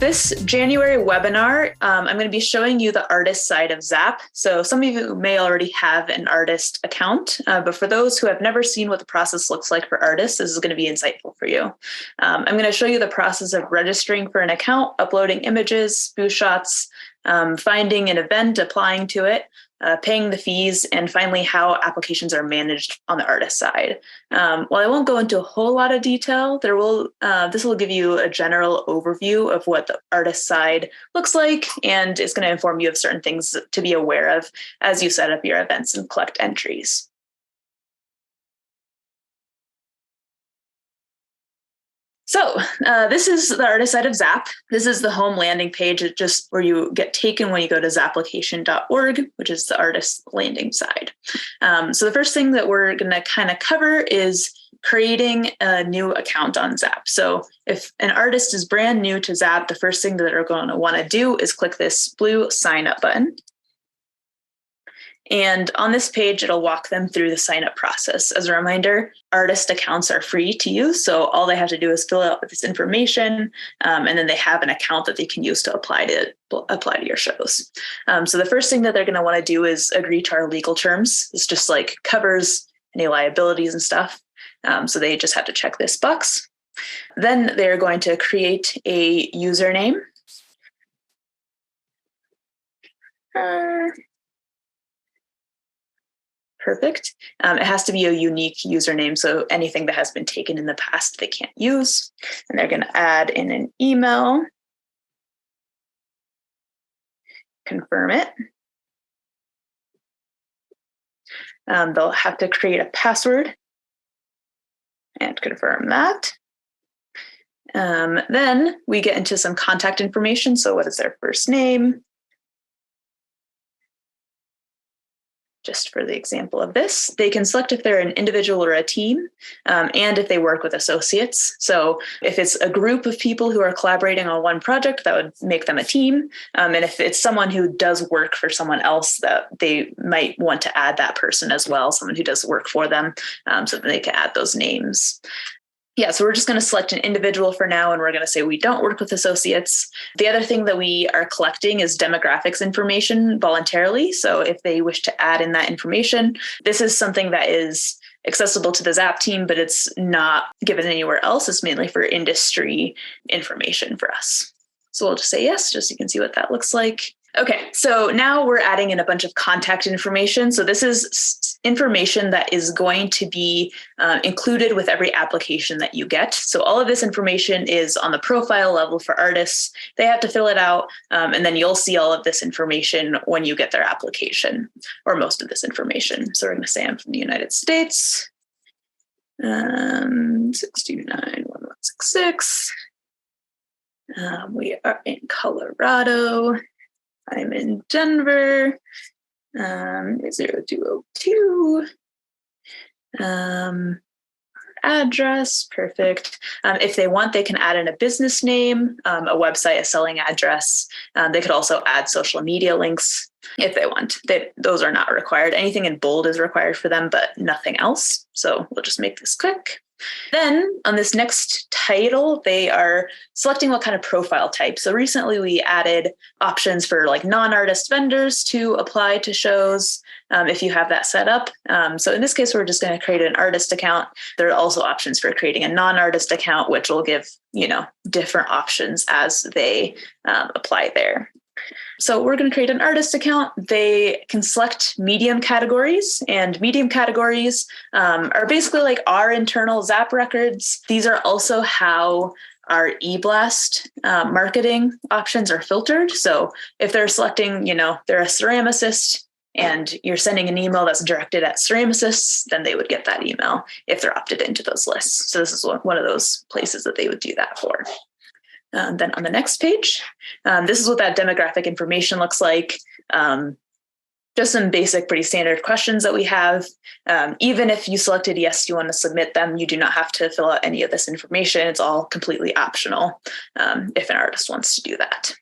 This January webinar, I'm going to be showing you the artist side of ZAPP. So some of you may already have an artist account, but for those who have never seen what the process looks like for artists, this is going to be insightful for you. I'm going to show you the process of registering for an account, uploading images, booth shots, finding an event, applying to it, paying the fees, and finally how applications are managed on the artist side. While I won't go into a whole lot of detail, this will give you a general overview of what the artist side looks like, and it's going to inform you of certain things to be aware of as you set up your events and collect entries. So this is the artist side of ZAPP. This is the home landing page, just where you get taken when you go to ZAPPlication.org, which is the artist landing side. So the first thing that we're going to kind of cover is creating a new account on ZAPP. So if an artist is brand new to ZAPP, the first thing that they're going to want to do is click this blue sign up button. And on this page, it'll walk them through the sign-up process. As a reminder, artist accounts are free to use, so all they have to do is fill out this information, and then they have an account that they can use to apply to your shows. So the first thing that they're going to want to do is agree to our legal terms. This just like covers any liabilities and stuff. So they just have to check this box. Then they're going to create a username. Perfect. It has to be a unique username, so anything that has been taken in the past they can't use. And they're going to add in an email, confirm it. They'll have to create a password and confirm that. Then we get into some contact information. So what is their first name? Just for the example of this, they can select if they're an individual or a team, and if they work with associates. So if it's a group of people who are collaborating on one project, that would make them a team. And if it's someone who does work for someone else, that they might want to add that person as well, someone who does work for them, so that they can add those names. Yeah, so we're just going to select an individual for now, and we're going to say we don't work with associates. The other thing that we are collecting is demographics information voluntarily. So if they wish to add in that information, this is something that is accessible to the ZAPP team, but it's not given anywhere else. It's mainly for industry information for us. So we'll just say yes, just so you can see what that looks like. Okay, so now we're adding in a bunch of contact information. So this is information that is going to be included with every application that you get. So all of this information is on the profile level for artists. They have to fill it out, and then you'll see all of this information when you get their application, or most of this information. So we're going to say I'm from the United States, 6291166. We are in Colorado. I'm in Denver, 0202. Address, perfect. If they want, they can add in a business name, a website, a selling address. They could also add social media links if they want. Those are not required. Anything in bold is required for them, but nothing else. So we'll just make this quick. Then on this next title, they are selecting what kind of profile type. So recently we added options for like non-artist vendors to apply to shows if you have that set up. So in this case, we're just going to create an artist account. There are also options for creating a non-artist account, which will give, different options as they apply there. So we're going to create an artist account. They can select medium categories, and medium categories are basically like our internal ZAPP records. These are also how our eBlast marketing options are filtered. So if they're selecting, they're a ceramicist and you're sending an email that's directed at ceramicists, then they would get that email if they're opted into those lists. So this is one of those places that they would do that for. Then on the next page, this is what that demographic information looks like. Just some basic, pretty standard questions that we have. Even if you selected yes, you want to submit them, you do not have to fill out any of this information. It's all completely optional if an artist wants to do that.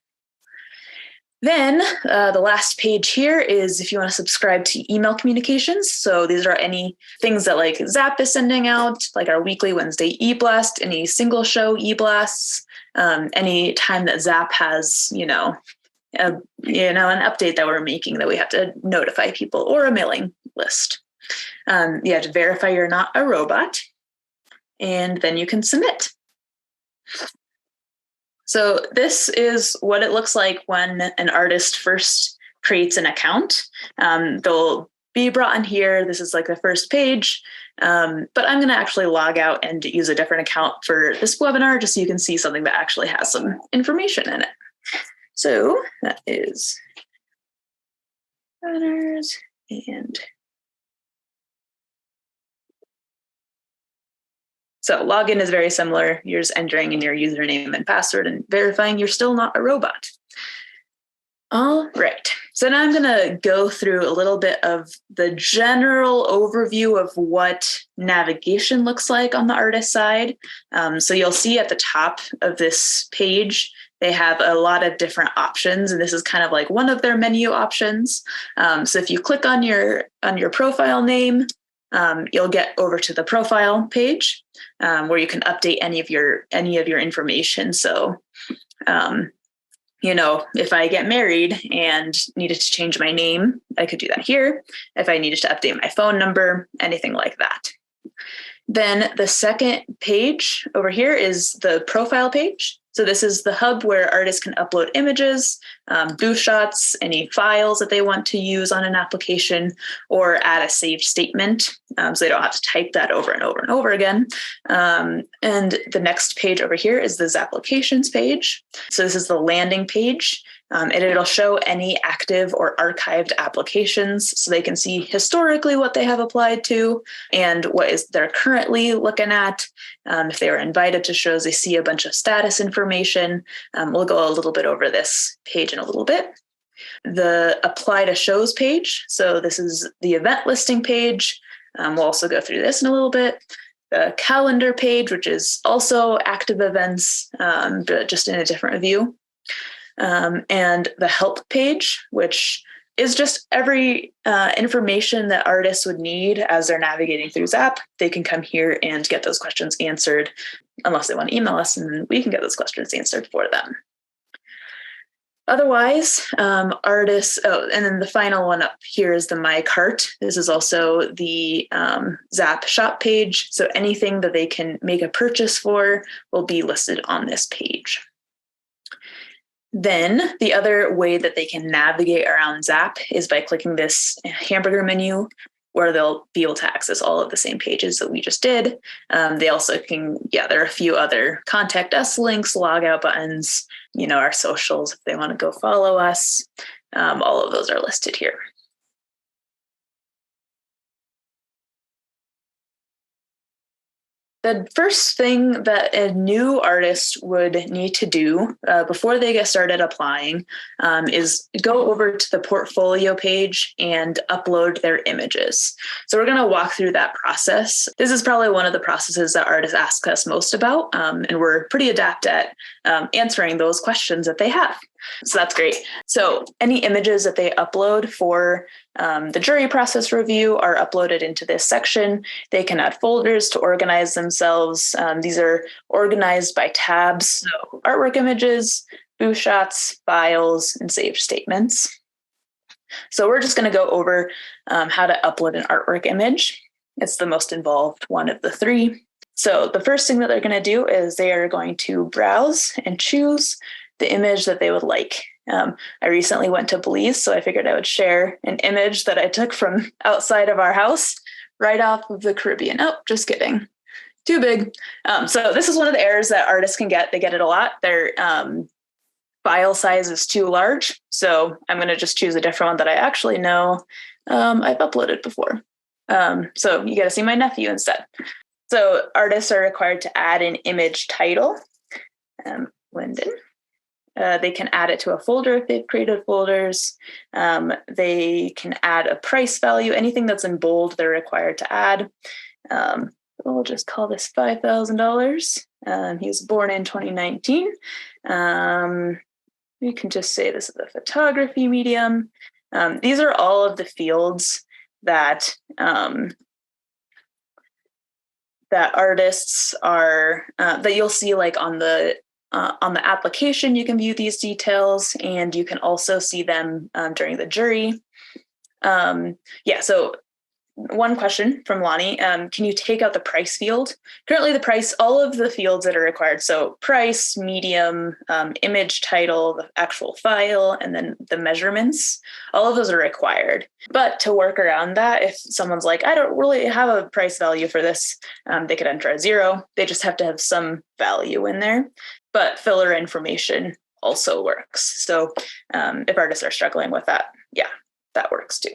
Then the last page here is if you want to subscribe to email communications. So these are any things that like ZAPP is sending out, like our weekly Wednesday e-blast, any single show e-blasts. any time that ZAPP has, an update that we're making that we have to notify people, or a mailing list. You have to verify you're not a robot, and then you can submit. So this is what it looks like when an artist first creates an account. They'll be brought in here. This is like the first page, but I'm going to actually log out and use a different account for this webinar, just so you can see something that actually has some information in it. So that is runners, and so login is very similar. You're just entering in your username and password and verifying you're still not a robot. All right. So now I'm going to go through a little bit of the general overview of what navigation looks like on the artist side. So you'll see at the top of this page, they have a lot of different options, and this is kind of like one of their menu options. So if you click on your profile name, you'll get over to the profile page, where you can update any of your information. So, if I get married and needed to change my name, I could do that here. If I needed to update my phone number, anything like that. Then the second page over here is the profile page. So this is the hub where artists can upload images, booth shots, any files that they want to use on an application, or add a saved statement, so they don't have to type that over and over and over again. And the next page over here is the ZAPPlications page. So this is the landing page, and it'll show any active or archived applications, so they can see historically what they have applied to and what they're currently looking at. If they were invited to shows, they see a bunch of status information. We'll go a little bit over this page in a little bit. The apply to shows page. So this is the event listing page. We'll also go through this in a little bit. The calendar page, which is also active events, but just in a different view. And the help page, which is just every information that artists would need as they're navigating through ZAPP. They can come here and get those questions answered, unless they want to email us, and then we can get those questions answered for them. Otherwise, artists, and then the final one up here is the My Cart. This is also the ZAPP shop page. So anything that they can make a purchase for will be listed on this page. Then the other way that they can navigate around ZAPP is by clicking this hamburger menu, where they'll be able to access all of the same pages that we just did. They also can, there are a few other contact us links, log out buttons, our socials if they want to go follow us. All of those are listed here. The first thing that a new artist would need to do before they get started applying is go over to the portfolio page and upload their images. So we're going to walk through that process. This is probably one of the processes that artists ask us most about, and we're pretty adept at answering those questions that they have. So that's great. So any images that they upload for the jury process review are uploaded into this section. They can add folders to organize themselves. These are organized by tabs. So artwork images, booth shots, files, and saved statements. So we're just going to go over how to upload an artwork image. It's the most involved one of the three. So the first thing that they're going to do is they are going to browse and choose the image that they would like. I recently went to Belize, so I figured I would share an image that I took from outside of our house, right off of the Caribbean. Oh, just kidding. Too big. So this is one of the errors that artists can get. They get it a lot. Their file size is too large. So I'm going to just choose a different one that I actually know I've uploaded before. So you got to see my nephew instead. So artists are required to add an image title. Lyndon. They can add it to a folder if they've created folders. They can add a price value. Anything that's in bold, they're required to add. We'll just call this $5,000. He was born in 2019. We can just say this is a photography medium. These are all of the fields that that artists are, that you'll see like on the On the application, you can view these details, and you can also see them during the jury. So one question from Lonnie, can you take out the price field? Currently the price, all of the fields that are required, so price, medium, image title, the actual file, and then the measurements, all of those are required. But to work around that, if someone's like, I don't really have a price value for this, they could enter a 0. They just have to have some value in there. But filler information also works. So if artists are struggling with that, that works too.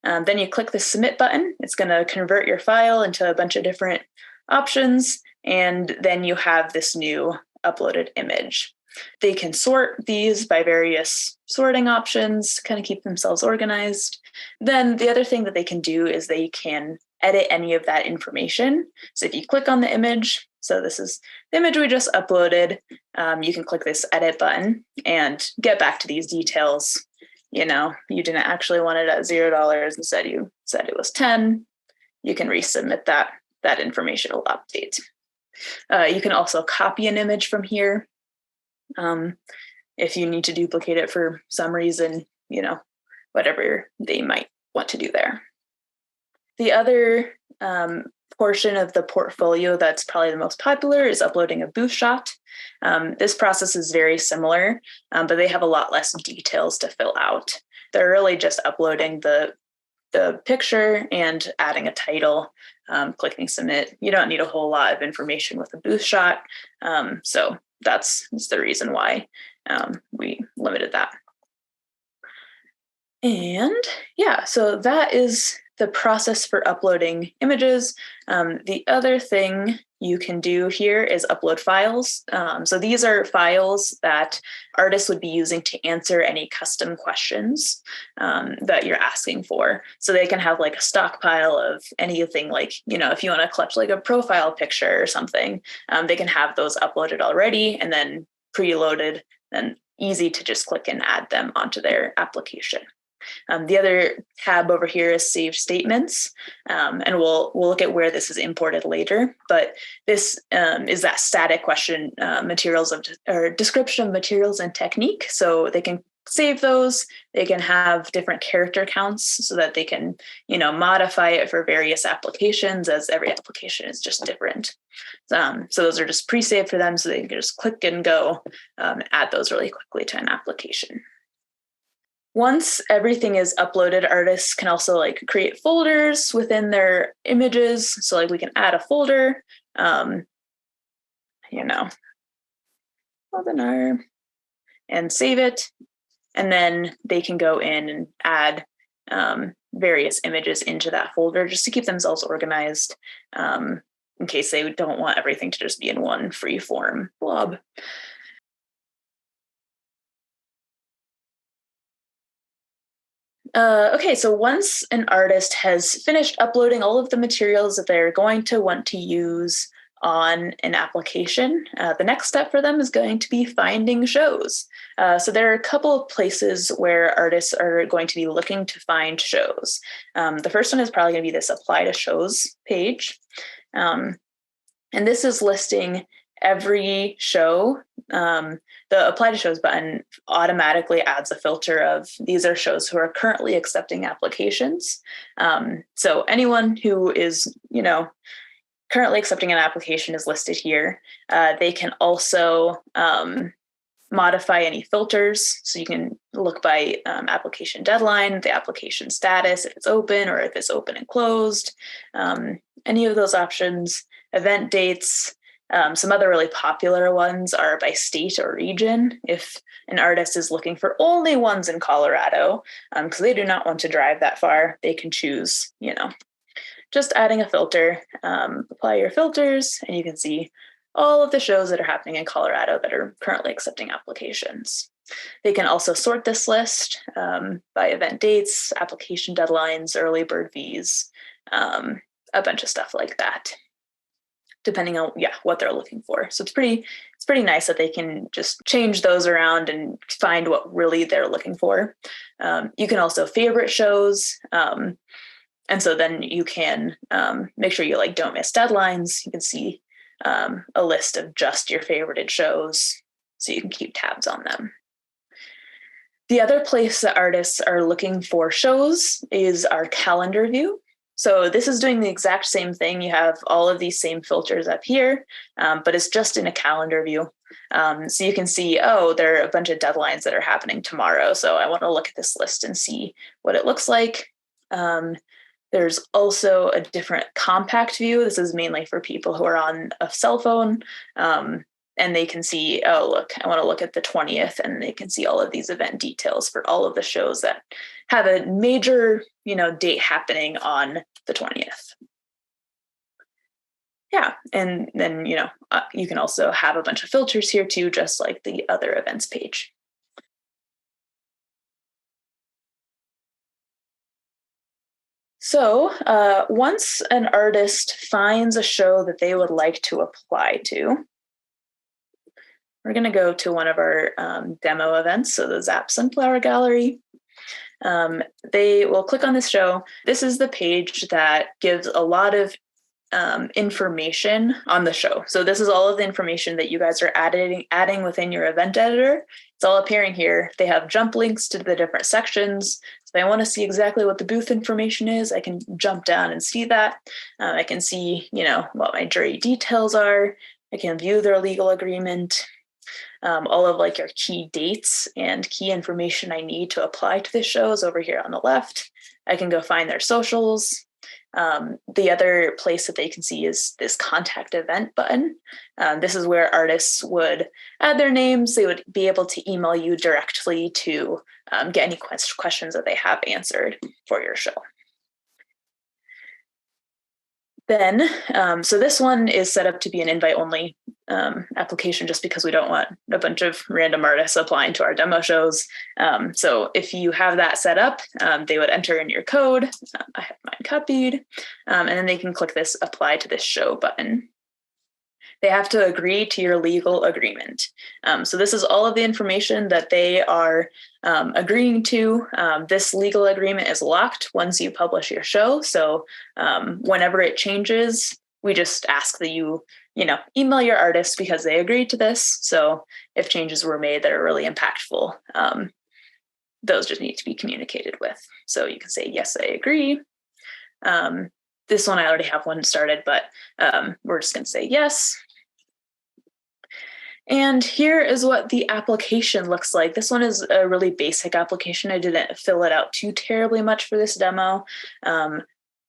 Then you click the submit button. It's going to convert your file into a bunch of different options. And then you have this new uploaded image. They can sort these by various sorting options, kind of keep themselves organized. Then the other thing that they can do is they can edit any of that information. So if you click on the image, so this is the image we just uploaded, you can click this edit button and get back to these details. You didn't actually want it at $0. Instead, you said it was 10. You can resubmit that. That information will update. You can also copy an image from here. If you need to duplicate it for some reason, whatever they might want to do there. The other portion of the portfolio that's probably the most popular is uploading a booth shot. This process is very similar, but they have a lot less details to fill out. They're really just uploading the picture and adding a title, clicking submit. You don't need a whole lot of information with a booth shot. So that's the reason why we limited that. And so that is the process for uploading images. The other thing you can do here is upload files. So these are files that artists would be using to answer any custom questions that you're asking for. So they can have like a stockpile of anything, like, if you want to collect like a profile picture or something, they can have those uploaded already and then preloaded and easy to just click and add them onto their application. The other tab over here is saved statements, and we'll look at where this is imported later. But this is that static question, description of materials and technique. So they can save those. They can have different character counts so that they can, modify it for various applications, as every application is just different. So those are just pre-saved for them, so they can just click and go, add those really quickly to an application. Once everything is uploaded, artists can also create folders within their images. So we can add a folder, webinar, and save it. And then they can go in and add various images into that folder just to keep themselves organized, in case they don't want everything to just be in one free form blob. Okay, so once an artist has finished uploading all of the materials that they're going to want to use on an application, the next step for them is going to be finding shows. So there are a couple of places where artists are going to be looking to find shows. The first one is probably going to be this Apply to Shows page. And this is listing every show. The Apply to Shows button automatically adds a filter of these are shows who are currently accepting applications. So anyone who is, currently accepting an application is listed here. They can also modify any filters. So you can look by application deadline, the application status, if it's open or if it's open and closed, any of those options, event dates. Some other really popular ones are by state or region. If an artist is looking for only ones in Colorado, because they do not want to drive that far, they can choose, just adding a filter, apply your filters, and you can see all of the shows that are happening in Colorado that are currently accepting applications. They can also sort this list by event dates, application deadlines, early bird fees, a bunch of stuff like that, depending on what they're looking for. So it's pretty nice that they can just change those around and find what really they're looking for. You can also favorite shows. And so then you can make sure you don't miss deadlines. You can see a list of just your favorited shows so you can keep tabs on them. The other place that artists are looking for shows is our calendar view. So this is doing the exact same thing. You have all of these same filters up here, but it's just in a calendar view. So you can see, oh, there are a bunch of deadlines that are happening tomorrow. So I want to look at this list and see what it looks like. There's also a different compact view. This is mainly for people who are on a cell phone. And they can see, oh, look, I want to look at the 20th, and they can see all of these event details for all of the shows that have a major, date happening on the 20th. Yeah, and then, you can also have a bunch of filters here too, just like the other events page. So once an artist finds a show that they would like to apply to, we're going to go to one of our demo events, so the ZAPP Sunflower Gallery. They will click on this show. This is the page that gives a lot of information on the show. So this is all of the information that you guys are adding within your event editor. It's all appearing here. They have jump links to the different sections. So if I want to see exactly what the booth information is, I can jump down and see that. I can see, what my jury details are. I can view their legal agreement. All of your key dates and key information I need to apply to the show is over here on the left. I can go find their socials. The other place that they can see is this contact event button. This is where artists would add their names. They would be able to email you directly to get any questions that they have answered for your show. Then, so this one is set up to be an invite-only application just because we don't want a bunch of random artists applying to our demo shows. So if you have that set up, they would enter in your code. I have mine copied, and then they can click this Apply to this show button. They have to agree to your legal agreement. So this is all of the information that they are agreeing to. This legal agreement is locked once you publish your show. So whenever it changes, we just ask that you, email your artist because they agreed to this. So if changes were made that are really impactful, those just need to be communicated with. So you can say, yes, I agree. This one, I already have one started, but we're just going to say yes. And here is what the application looks like. This one is a really basic application. I didn't fill it out too terribly much for this demo,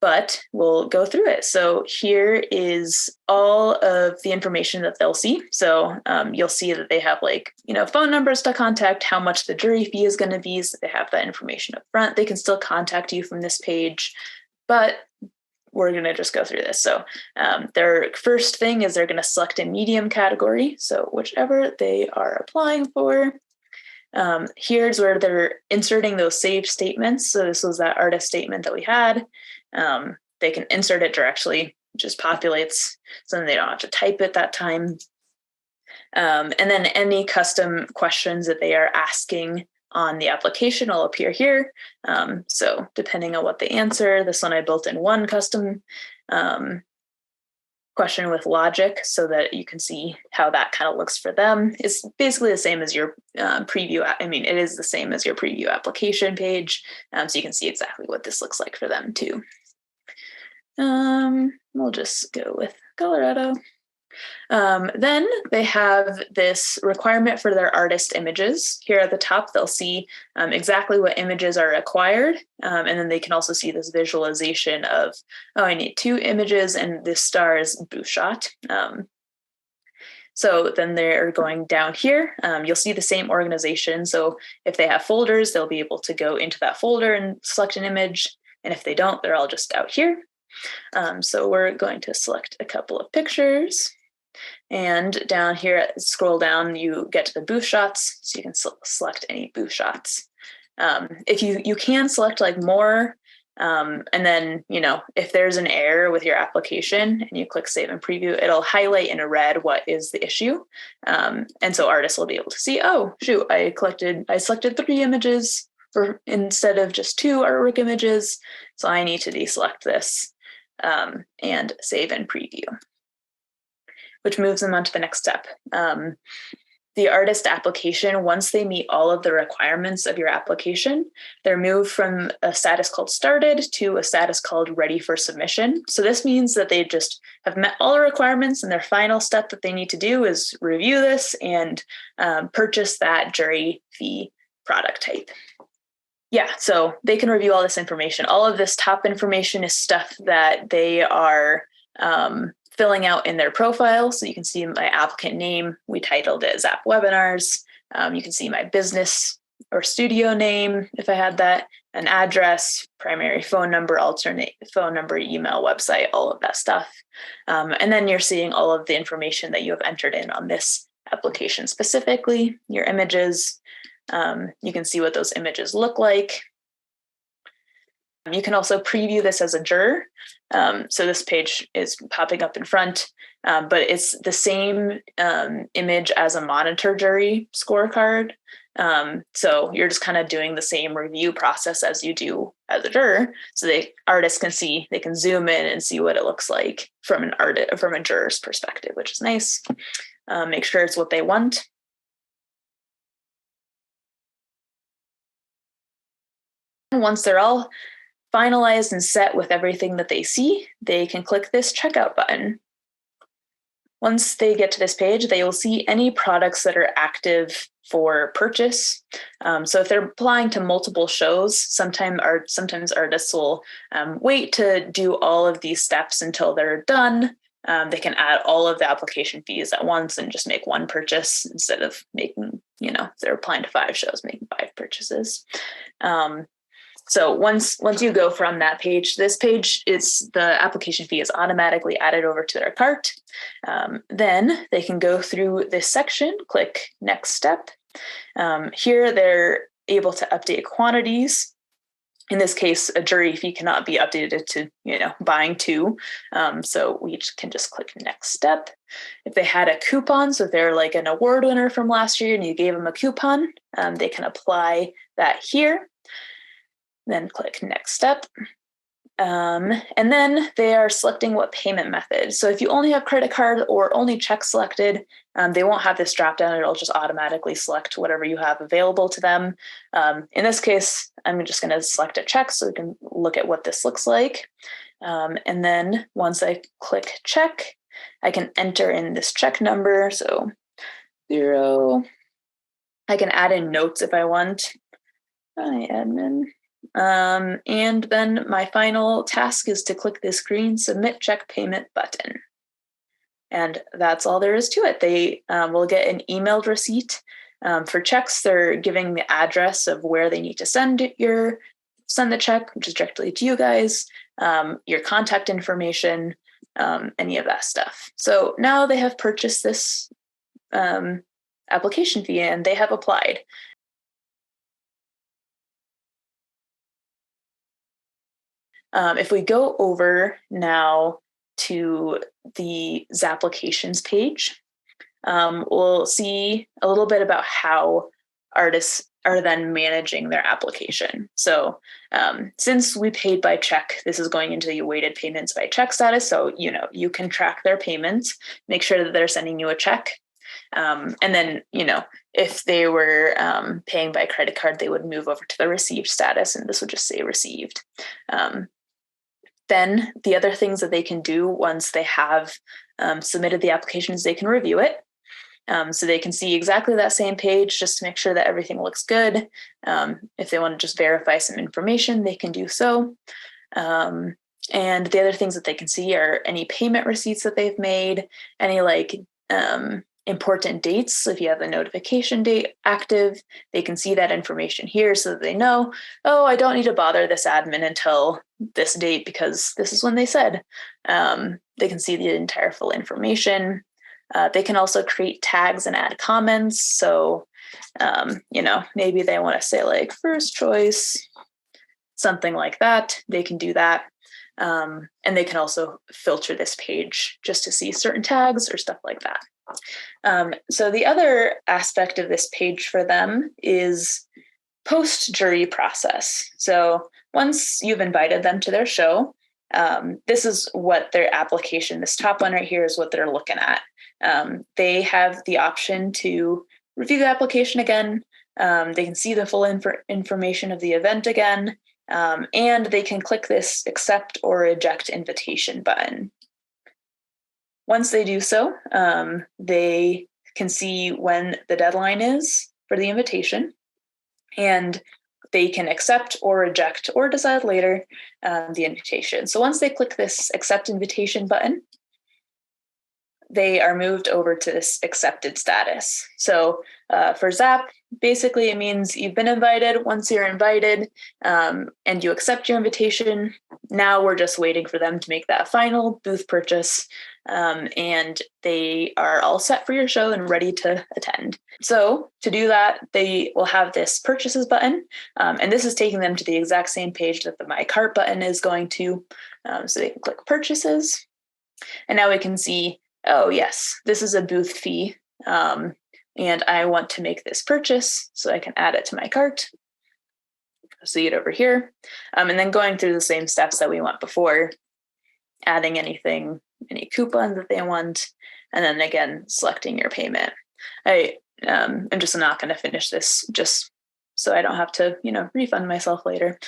but we'll go through it. So here is all of the information that they'll see. So you'll see that they have phone numbers to contact, how much the jury fee is going to be. So they have that information up front. They can still contact you from this page, but we're going to just go through this. So their first thing is they're going to select a medium category. So whichever they are applying for. Here's where they're inserting those saved statements. So this was that artist statement that we had. They can insert it directly, it just populates, so then they don't have to type it that time. And then any custom questions that they are asking on the application will appear here. So depending on what they answer, this one I built in one custom question with logic so that you can see how that kind of looks for them. It's basically the same as your preview. It is the same as your preview application page. So you can see exactly what this looks like for them too. We'll just go with Colorado. Then they have this requirement for their artist images. Here at the top, they'll see exactly what images are required. And then they can also see this visualization of, oh, I need 2 images and this star is booth shot. So then they're going down here. You'll see the same organization. So if they have folders, they'll be able to go into that folder and select an image. And if they don't, they're all just out here. So we're going to select a couple of pictures. And down here, scroll down, you get to the booth shots. So you can select any booth shots. If you can select more, and then, if there's an error with your application and you click save and preview, it'll highlight in red what is the issue. And so artists will be able to see, oh, shoot, I selected 3 images instead of just 2 artwork images. So I need to deselect this and save and preview. which moves them on to the next step. The artist application, once they meet all of the requirements of your application, they're moved from a status called started to a status called ready for submission. So this means that they just have met all the requirements, and their final step that they need to do is review this and purchase that jury fee product type. Yeah, so they can review all this information. All of this top information is stuff that they are filling out in their profile. So you can see my applicant name. We titled it ZAPP Webinars. You can see my business or studio name, if I had that, an address, primary phone number, alternate phone number, email, website, all of that stuff. And then you're seeing all of the information that you have entered in on this application specifically, your images. You can see what those images look like. You can also preview this as a juror. So this page is popping up in front, but it's the same image as a monitor jury scorecard. So you're just kind of doing the same review process as you do as a juror. So artists can see, they can zoom in and see what it looks like from a juror's perspective, which is nice. Make sure it's what they want. Once they're all finalized and set with everything that they see, they can click this checkout button. Once they get to this page, they will see any products that are active for purchase. So if they're applying to multiple shows, sometimes artists will wait to do all of these steps until they're done. They can add all of the application fees at once and just make one purchase instead of making, if they're applying to 5 shows, making 5 purchases. So once you go from that page, this page, the application fee is automatically added over to their cart. Then they can go through this section, click next step. Here they're able to update quantities. In this case, a jury fee cannot be updated to, buying 2. So we can just click next step. If they had a coupon, so they're like an award winner from last year and you gave them a coupon, they can apply that here. Then click next step. And then they are selecting what payment method. So if you only have credit card or only check selected, they won't have this drop down. It'll just automatically select whatever you have available to them. In this case, I'm just going to select a check so we can look at what this looks like. And then once I click check, I can enter in this check number. So 0. I can add in notes if I want. Hi, admin. And then my final task is to click this green submit check payment button. And that's all there is to it. They will get an emailed receipt. For checks, they're giving the address of where they need to send the check, which is directly to you guys, your contact information, any of that stuff. So now they have purchased this application fee and they have applied. If we go over now to the ZAPPlications page, we'll see a little bit about how artists are then managing their application. So since we paid by check, this is going into the awaited payments by check status. So, you can track their payments, make sure that they're sending you a check. And then, if they were paying by credit card, they would move over to the received status, and this would just say received. Then the other things that they can do once they have submitted the applications, they can review it. So they can see exactly that same page just to make sure that everything looks good. If they want to just verify some information, they can do so. And the other things that they can see are any payment receipts that they've made, any important dates. So if you have the notification date active, they can see that information here so that they know, oh, I don't need to bother this admin until this date because this is when they said. They can see the entire full information. They can also create tags and add comments. So, maybe they want to say like first choice, something like that. They can do that. And they can also filter this page just to see certain tags or stuff like that. So the other aspect of this page for them is post-jury process. So once you've invited them to their show, this is what their application, this top one right here is what they're looking at. they have the option to review the application again. They can see the full information of the event again, and they can click this accept or reject invitation button. Once they do so, they can see when the deadline is for the invitation, and they can accept or reject or decide later the invitation. So once they click this accept invitation button, they are moved over to this accepted status. So for ZAPP, basically it means you've been invited. Once you're invited and you accept your invitation, now we're just waiting for them to make that final booth purchase, and they are all set for your show and ready to attend. So to do that, they will have this purchases button, and this is taking them to the exact same page that the My Cart button is going to. So they can click purchases, and now we can see, oh yes, this is a booth fee, and I want to make this purchase, so I can add it to my cart. See it over here, and then going through the same steps that we went before, adding any coupons that they want, and then again selecting your payment. I'm just not going to finish this just so I don't have to refund myself later,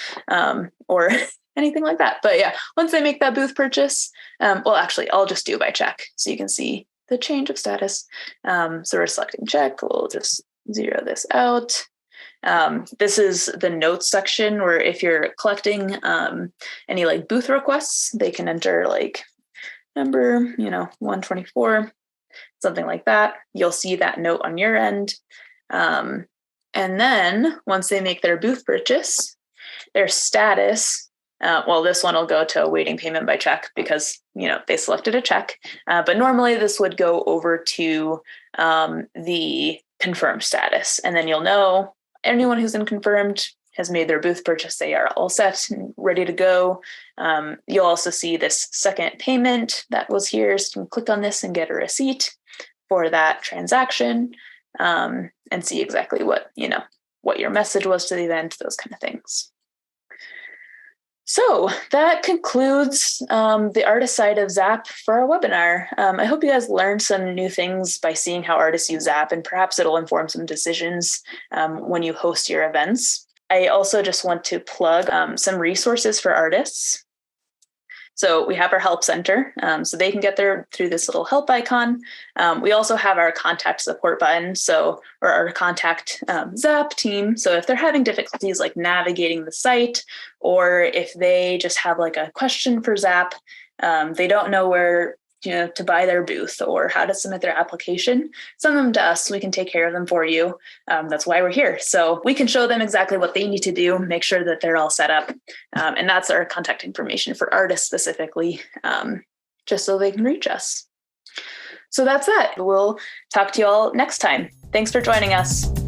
or anything like that. But yeah, once they make that booth purchase, well, actually, I'll just do by check so you can see the change of status. So we're selecting check. We'll just zero this out. This is the notes section where if you're collecting any like booth requests, they can enter like number 124, something like that. You'll see that note on your end. And then once they make their booth purchase, their status, well, this one will go to awaiting payment by check because, they selected a check. But normally this would go over to the confirmed status. And then you'll know anyone who's in confirmed has made their booth purchase. They are all set and ready to go. You'll also see this second payment that was here. So you can click on this and get a receipt for that transaction, and see exactly what your message was to the event, those kind of things. So that concludes the artist side of ZAPP for our webinar. I hope you guys learned some new things by seeing how artists use ZAPP, and perhaps it'll inform some decisions when you host your events. I also just want to plug some resources for artists. So we have our help center, so they can get there through this little help icon. We also have our contact support button, or our contact ZAPP team. So if they're having difficulties like navigating the site, or if they just have like a question for ZAPP, they don't know where to buy their booth or how to submit their application, send them to us. We can take care of them for you. That's why we're here. So we can show them exactly what they need to do, make sure that they're all set up. And that's our contact information for artists specifically, just so they can reach us. So that's it. We'll talk to you all next time. Thanks for joining us.